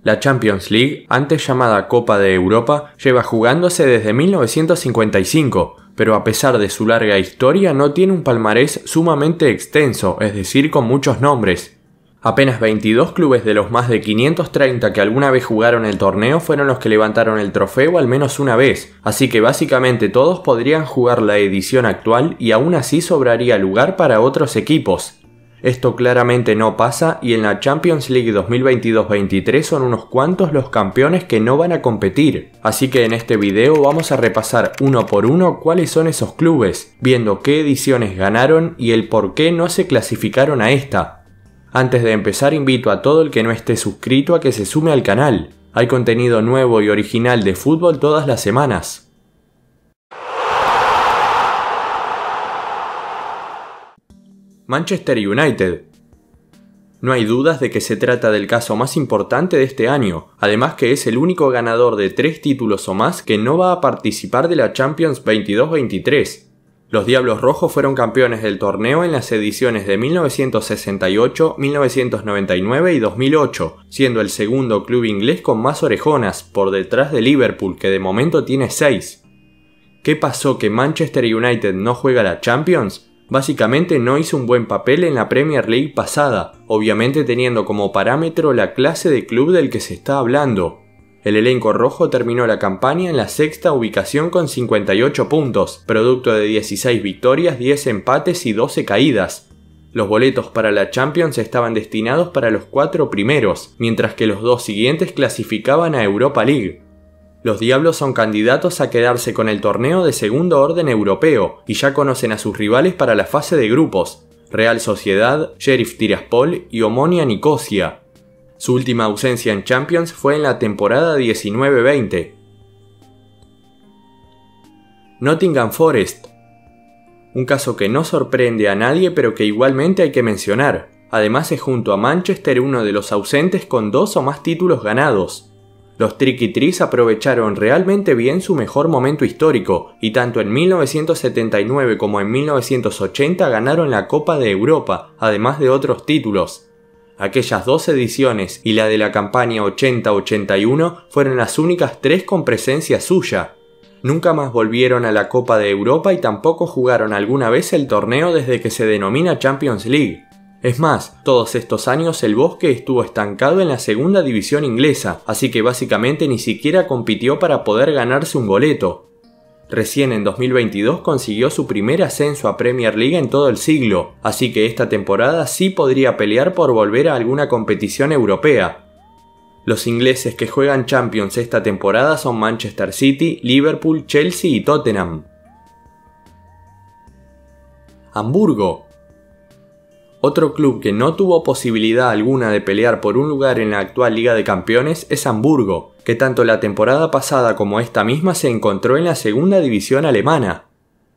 La Champions League, antes llamada Copa de Europa, lleva jugándose desde 1955, pero a pesar de su larga historia no tiene un palmarés sumamente extenso, es decir, con muchos nombres. Apenas 22 clubes de los más de 530 que alguna vez jugaron el torneo fueron los que levantaron el trofeo al menos una vez, así que básicamente todos podrían jugar la edición actual y aún así sobraría lugar para otros equipos. Esto claramente no pasa y en la Champions League 2022-23 son unos cuantos los campeones que no van a competir, así que en este video vamos a repasar uno por uno cuáles son esos clubes, viendo qué ediciones ganaron y el por qué no se clasificaron a esta. Antes de empezar invito a todo el que no esté suscrito a que se sume al canal, hay contenido nuevo y original de fútbol todas las semanas. Manchester United. No hay dudas de que se trata del caso más importante de este año, además que es el único ganador de 3 títulos o más que no va a participar de la Champions 22-23. Los Diablos Rojos fueron campeones del torneo en las ediciones de 1968, 1999 y 2008, siendo el segundo club inglés con más orejonas, por detrás de Liverpool, que de momento tiene 6. ¿Qué pasó que Manchester United no juega la Champions? Básicamente no hizo un buen papel en la Premier League pasada, obviamente teniendo como parámetro la clase de club del que se está hablando. El elenco rojo terminó la campaña en la sexta ubicación con 58 puntos, producto de 16 victorias, 10 empates y 12 caídas. Los boletos para la Champions estaban destinados para los 4 primeros, mientras que los 2 siguientes clasificaban a Europa League. Los Diablos son candidatos a quedarse con el torneo de segundo orden europeo y ya conocen a sus rivales para la fase de grupos: Real Sociedad, Sheriff Tiraspol y Omonia Nicosia. Su última ausencia en Champions fue en la temporada 19-20. Nottingham Forest. Un caso que no sorprende a nadie pero que igualmente hay que mencionar. Además es junto a Manchester uno de los ausentes con 2 o más títulos ganados. Los Tricky Trees aprovecharon realmente bien su mejor momento histórico, y tanto en 1979 como en 1980 ganaron la Copa de Europa, además de otros títulos. Aquellas 2 ediciones y la de la campaña 80-81 fueron las únicas 3 con presencia suya. Nunca más volvieron a la Copa de Europa y tampoco jugaron alguna vez el torneo desde que se denomina Champions League. Es más, todos estos años el Bosque estuvo estancado en la segunda división inglesa, así que básicamente ni siquiera compitió para poder ganarse un boleto. Recién en 2022 consiguió su primer ascenso a Premier League en todo el siglo, así que esta temporada sí podría pelear por volver a alguna competición europea. Los ingleses que juegan Champions esta temporada son Manchester City, Liverpool, Chelsea y Tottenham. Hamburgo. Otro club que no tuvo posibilidad alguna de pelear por un lugar en la actual Liga de Campeones es Hamburgo, que tanto la temporada pasada como esta misma se encontró en la segunda división alemana.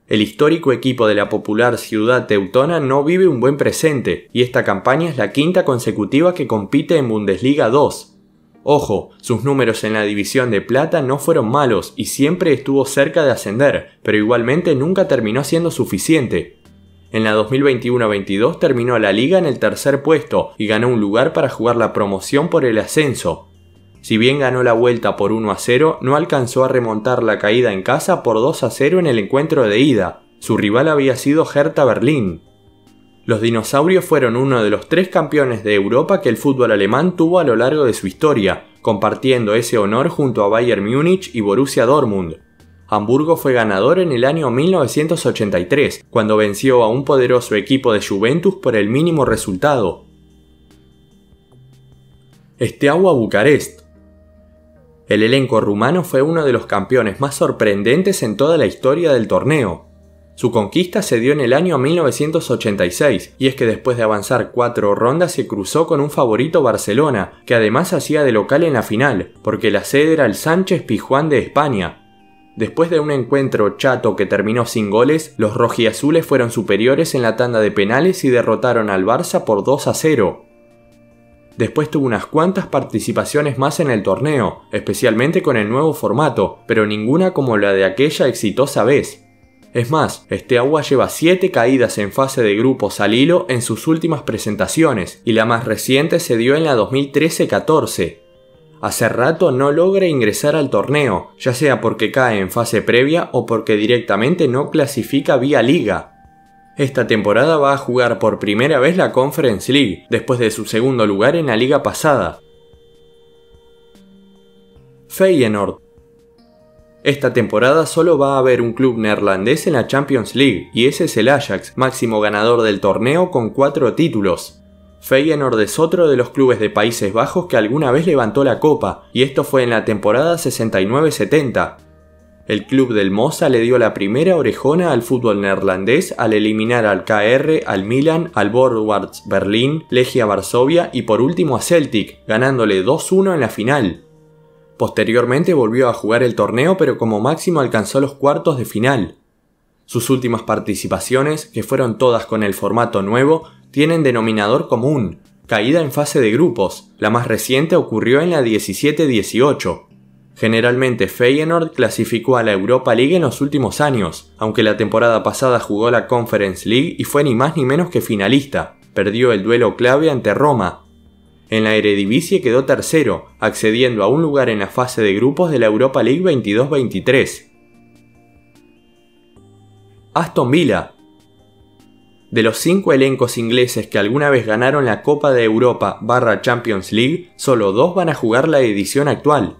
El histórico equipo de la popular ciudad teutona no vive un buen presente, y esta campaña es la 5ª consecutiva que compite en Bundesliga 2. Ojo, sus números en la división de plata no fueron malos y siempre estuvo cerca de ascender, pero igualmente nunca terminó siendo suficiente. En la 2021-22 terminó la liga en el 3er puesto y ganó un lugar para jugar la promoción por el ascenso. Si bien ganó la vuelta por 1-0, no alcanzó a remontar la caída en casa por 2-0 en el encuentro de ida. Su rival había sido Hertha Berlín. Los dinosaurios fueron uno de los 3 campeones de Europa que el fútbol alemán tuvo a lo largo de su historia, compartiendo ese honor junto a Bayern Múnich y Borussia Dortmund. Hamburgo fue ganador en el año 1983, cuando venció a un poderoso equipo de Juventus por el mínimo resultado. Steaua Bucarest. El elenco rumano fue uno de los campeones más sorprendentes en toda la historia del torneo. Su conquista se dio en el año 1986, y es que después de avanzar 4 rondas se cruzó con un favorito Barcelona, que además hacía de local en la final, porque la sede era el Sánchez Pizjuán de España. Después de un encuentro chato que terminó sin goles, los rojiazules fueron superiores en la tanda de penales y derrotaron al Barça por 2-0. Después tuvo unas cuantas participaciones más en el torneo, especialmente con el nuevo formato, pero ninguna como la de aquella exitosa vez. Es más, Steaua lleva 7 caídas en fase de grupos al hilo en sus últimas presentaciones, y la más reciente se dio en la 2013-14. Hace rato no logra ingresar al torneo, ya sea porque cae en fase previa o porque directamente no clasifica vía liga. Esta temporada va a jugar por primera vez la Conference League, después de su segundo lugar en la liga pasada. Feyenoord. Esta temporada solo va a haber un club neerlandés en la Champions League, y ese es el Ajax, máximo ganador del torneo con 4 títulos. Feyenoord es otro de los clubes de Países Bajos que alguna vez levantó la copa, y esto fue en la temporada 69-70. El club del Moza le dio la primera orejona al fútbol neerlandés al eliminar al KR, al Milan, al Voorwaarts Berlín, Legia Varsovia y por último a Celtic, ganándole 2-1 en la final. Posteriormente volvió a jugar el torneo, pero como máximo alcanzó los cuartos de final. Sus últimas participaciones, que fueron todas con el formato nuevo, tienen denominador común: caída en fase de grupos. La más reciente ocurrió en la 17-18. Generalmente Feyenoord clasificó a la Europa League en los últimos años, aunque la temporada pasada jugó la Conference League y fue ni más ni menos que finalista. Perdió el duelo clave ante Roma. En la Eredivisie quedó tercero, accediendo a un lugar en la fase de grupos de la Europa League 22-23. Aston Villa. De los 5 elencos ingleses que alguna vez ganaron la Copa de Europa / Champions League, solo 2 van a jugar la edición actual.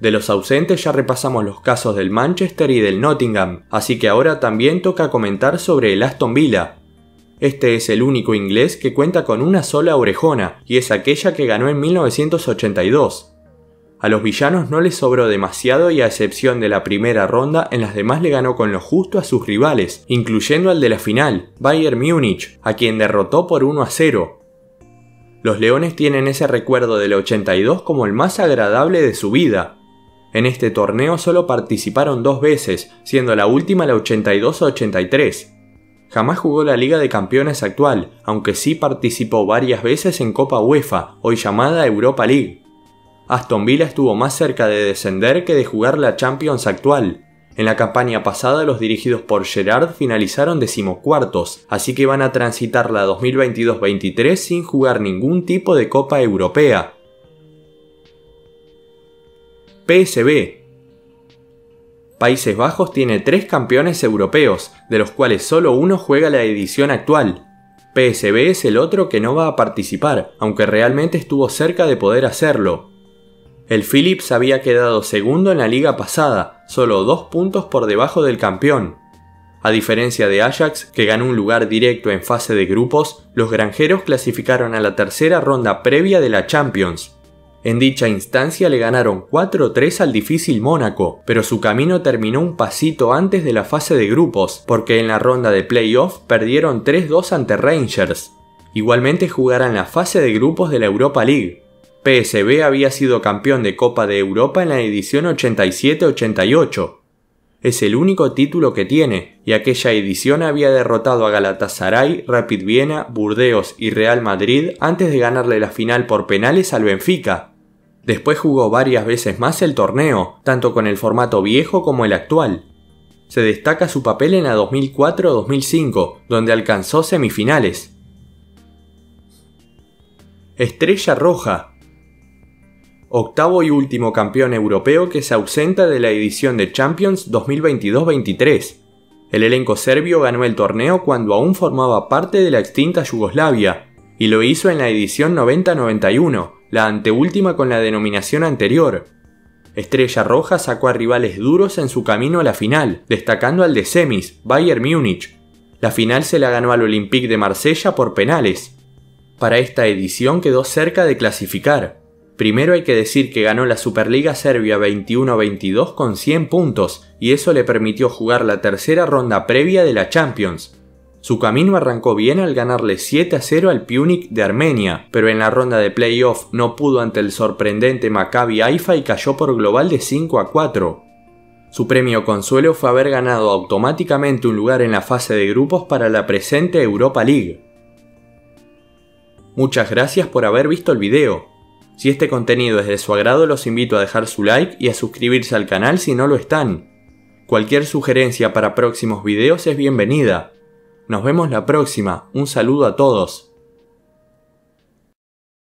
De los ausentes ya repasamos los casos del Manchester y del Nottingham, así que ahora también toca comentar sobre el Aston Villa. Este es el único inglés que cuenta con una sola orejona, y es aquella que ganó en 1982. A los villanos no les sobró demasiado y a excepción de la primera ronda, en las demás le ganó con lo justo a sus rivales, incluyendo al de la final, Bayern Múnich, a quien derrotó por 1-0. Los leones tienen ese recuerdo del 82 como el más agradable de su vida. En este torneo solo participaron 2 veces, siendo la última la 82-83. Jamás jugó la Liga de Campeones actual, aunque sí participó varias veces en Copa UEFA, hoy llamada Europa League. Aston Villa estuvo más cerca de descender que de jugar la Champions actual. En la campaña pasada los dirigidos por Gerrard finalizaron 14º, así que van a transitar la 2022-23 sin jugar ningún tipo de Copa Europea. PSV. Países Bajos tiene 3 campeones europeos, de los cuales solo uno juega la edición actual. PSV es el otro que no va a participar, aunque realmente estuvo cerca de poder hacerlo. El Philips había quedado segundo en la liga pasada, solo 2 puntos por debajo del campeón. A diferencia de Ajax, que ganó un lugar directo en fase de grupos, los granjeros clasificaron a la tercera ronda previa de la Champions. En dicha instancia le ganaron 4-3 al difícil Mónaco, pero su camino terminó un pasito antes de la fase de grupos, porque en la ronda de playoff perdieron 3-2 ante Rangers. Igualmente jugarán la fase de grupos de la Europa League. PSV había sido campeón de Copa de Europa en la edición 87-88. Es el único título que tiene, y aquella edición había derrotado a Galatasaray, Rapid Viena, Burdeos y Real Madrid antes de ganarle la final por penales al Benfica. Después jugó varias veces más el torneo, tanto con el formato viejo como el actual. Se destaca su papel en la 2004-2005, donde alcanzó semifinales. Estrella Roja. Octavo y último campeón europeo que se ausenta de la edición de Champions 2022-23. El elenco serbio ganó el torneo cuando aún formaba parte de la extinta Yugoslavia, y lo hizo en la edición 90-91, la anteúltima con la denominación anterior. Estrella Roja sacó a rivales duros en su camino a la final, destacando al de semis, Bayern Múnich. La final se la ganó al Olympique de Marsella por penales. Para esta edición quedó cerca de clasificar. Primero hay que decir que ganó la Superliga Serbia 21-22 con 100 puntos, y eso le permitió jugar la tercera ronda previa de la Champions. Su camino arrancó bien al ganarle 7-0 al Pyunik de Armenia, pero en la ronda de playoff no pudo ante el sorprendente Maccabi Haifa y cayó por global de 5-4. Su premio consuelo fue haber ganado automáticamente un lugar en la fase de grupos para la presente Europa League. Muchas gracias por haber visto el video. Si este contenido es de su agrado, los invito a dejar su like y a suscribirse al canal si no lo están. Cualquier sugerencia para próximos videos es bienvenida. Nos vemos la próxima. Un saludo a todos.